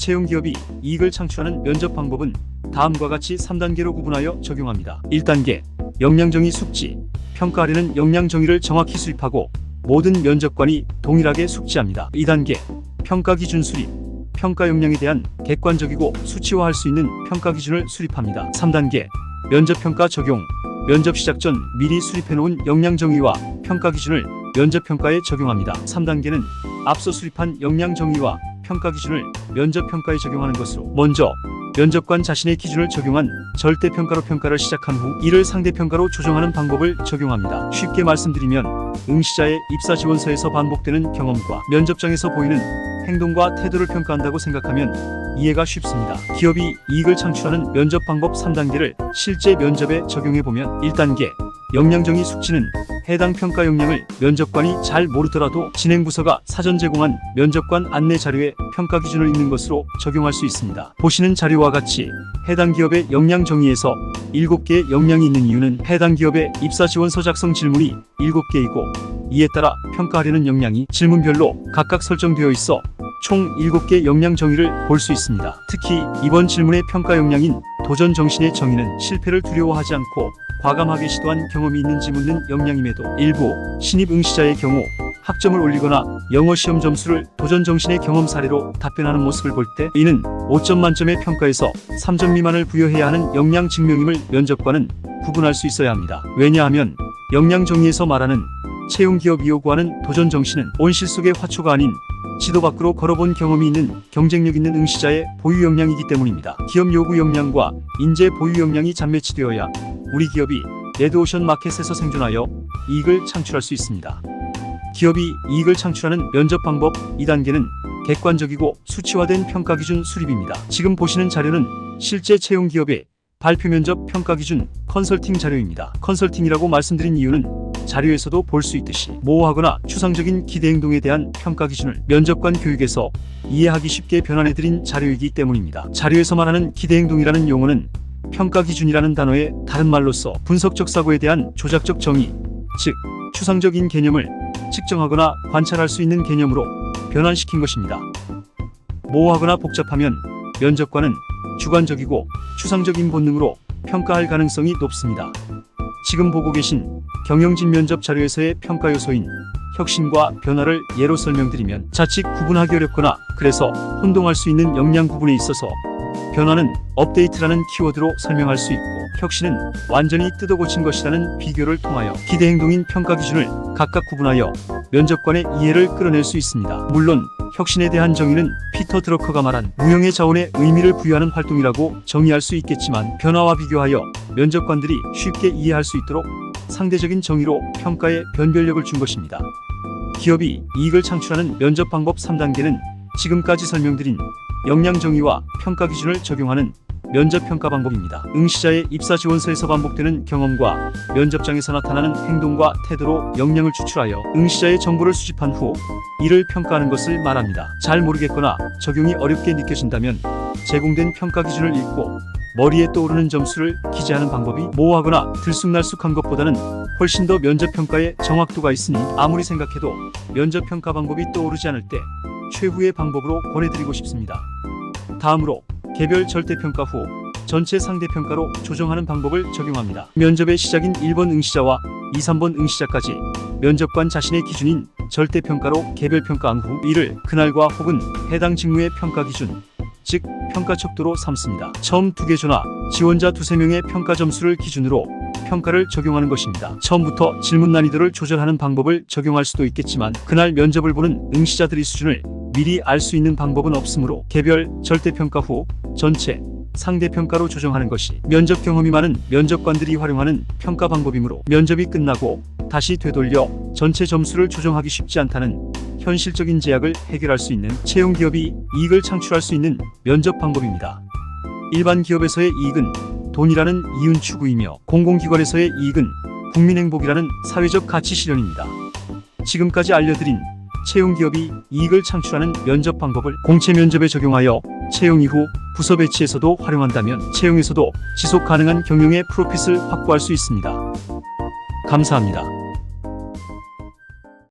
채용 기업이 이익을 창출하는 면접 방법은 다음과 같이 3단계로 구분하여 적용합니다. 1단계, 역량정의 숙지. 평가하려는 역량정의를 정확히 수립하고 모든 면접관이 동일하게 숙지합니다. 2단계, 평가 기준 수립. 평가 역량에 대한 객관적이고 수치화할 수 있는 평가 기준을 수립합니다. 3단계, 면접평가 적용. 면접 시작 전 미리 수립해놓은 역량정의와 평가 기준을 면접평가에 적용합니다. 3단계는 앞서 수립한 역량정의와 평가 기준을 면접평가에 적용하는 것으로, 먼저 면접관 자신의 기준을 적용한 절대평가로 평가를 시작한 후 이를 상대평가로 조정하는 방법을 적용합니다. 쉽게 말씀드리면 응시자의 입사지원서에서 반복되는 경험과 면접장에서 보이는 행동과 태도를 평가한다고 생각하면 이해가 쉽습니다. 기업이 이익을 창출하는 면접 방법 3단계를 실제 면접에 적용해보면 1단계, 역량정의 숙지는 해당 평가 역량을 면접관이 잘 모르더라도 진행부서가 사전 제공한 면접관 안내 자료에 평가 기준을 읽는 것으로 적용할 수 있습니다. 보시는 자료와 같이 해당 기업의 역량 정의에서 7개의 역량이 있는 이유는 해당 기업의 입사지원서 작성 질문이 7개이고 이에 따라 평가하려는 역량이 질문별로 각각 설정되어 있어 총 7개 역량 정의를 볼 수 있습니다. 특히 이번 질문의 평가 역량인 도전 정신의 정의는 실패를 두려워하지 않고 과감하게 시도한 경험이 있는지 묻는 역량임에도 일부 신입 응시자의 경우 학점을 올리거나 영어 시험 점수를 도전 정신의 경험 사례로 답변하는 모습을 볼 때 이는 5점 만점의 평가에서 3점 미만을 부여해야 하는 역량 증명임을 면접관은 구분할 수 있어야 합니다. 왜냐하면 역량 정의에서 말하는 채용 기업이 요구하는 도전 정신은 온실 속의 화초가 아닌 지도 밖으로 걸어본 경험이 있는 경쟁력 있는 응시자의 보유 역량이기 때문입니다. 기업 요구 역량과 인재 보유 역량이 잡매치되어야 우리 기업이 레드오션 마켓에서 생존하여 이익을 창출할 수 있습니다. 기업이 이익을 창출하는 면접 방법 2단계는 객관적이고 수치화된 평가 기준 수립입니다. 지금 보시는 자료는 실제 채용 기업의 발표 면접 평가 기준 컨설팅 자료입니다. 컨설팅이라고 말씀드린 이유는 자료에서도 볼 수 있듯이 모호하거나 추상적인 기대 행동에 대한 평가 기준을 면접관 교육에서 이해하기 쉽게 변환해드린 자료이기 때문입니다. 자료에서 말하는 기대 행동이라는 용어는 평가 기준이라는 단어의 다른 말로서 분석적 사고에 대한 조작적 정의, 즉 추상적인 개념을 측정하거나 관찰할 수 있는 개념으로 변환시킨 것입니다. 모호하거나 복잡하면 면접관은 주관적이고 추상적인 본능으로 평가할 가능성이 높습니다. 지금 보고 계신 경영진 면접 자료에서의 평가 요소인 혁신과 변화를 예로 설명드리면 자칫 구분하기 어렵거나 그래서 혼동할 수 있는 역량 구분에 있어서 변화는 업데이트라는 키워드로 설명할 수 있고 혁신은 완전히 뜯어고친 것이라는 비교를 통하여 기대 행동인 평가 기준을 각각 구분하여 면접관의 이해를 끌어낼 수 있습니다. 물론 혁신에 대한 정의는 피터 드러커가 말한 무형의 자원에 의미를 부여하는 활동이라고 정의할 수 있겠지만 변화와 비교하여 면접관들이 쉽게 이해할 수 있도록 상대적인 정의로 평가에 변별력을 준 것입니다. 기업이 이익을 창출하는 면접 방법 3단계는 지금까지 설명드린 역량 정의와 평가 기준을 적용하는 면접 평가 방법입니다. 응시자의 입사 지원서에서 반복되는 경험과 면접장에서 나타나는 행동과 태도로 역량을 추출하여 응시자의 정보를 수집한 후 이를 평가하는 것을 말합니다. 잘 모르겠거나 적용이 어렵게 느껴진다면 제공된 평가 기준을 읽고 머리에 떠오르는 점수를 기재하는 방법이 모호하거나 들쑥날쑥한 것보다는 훨씬 더 면접평가에 정확도가 있으니 아무리 생각해도 면접평가 방법이 떠오르지 않을 때 최후의 방법으로 권해드리고 싶습니다. 다음으로 개별 절대평가 후 전체 상대평가로 조정하는 방법을 적용합니다. 면접의 시작인 1번 응시자와 2, 3번 응시자까지 면접관 자신의 기준인 절대평가로 개별평가한 후 이를 그날과 혹은 해당 직무의 평가 기준, 즉 평가 척도로 삼습니다. 처음 2개 조나 지원자 2~3명의 평가 점수를 기준으로 평가를 적용하는 것입니다. 처음부터 질문 난이도를 조절하는 방법을 적용할 수도 있겠지만 그날 면접을 보는 응시자들의 수준을 미리 알 수 있는 방법은 없으므로 개별 절대평가 후 전체 상대평가로 조정하는 것이 면접 경험이 많은 면접관들이 활용하는 평가 방법이므로 면접이 끝나고 다시 되돌려 전체 점수를 조정하기 쉽지 않다는 현실적인 제약을 해결할 수 있는 채용 기업이 이익을 창출할 수 있는 면접 방법입니다. 일반 기업에서의 이익은 돈이라는 이윤 추구이며 공공기관에서의 이익은 국민 행복이라는 사회적 가치 실현입니다. 지금까지 알려드린 채용 기업이 이익을 창출하는 면접 방법을 공채 면접에 적용하여 채용 이후 부서 배치에서도 활용한다면 채용에서도 지속 가능한 경영의 프로핏을 확보할 수 있습니다. 감사합니다.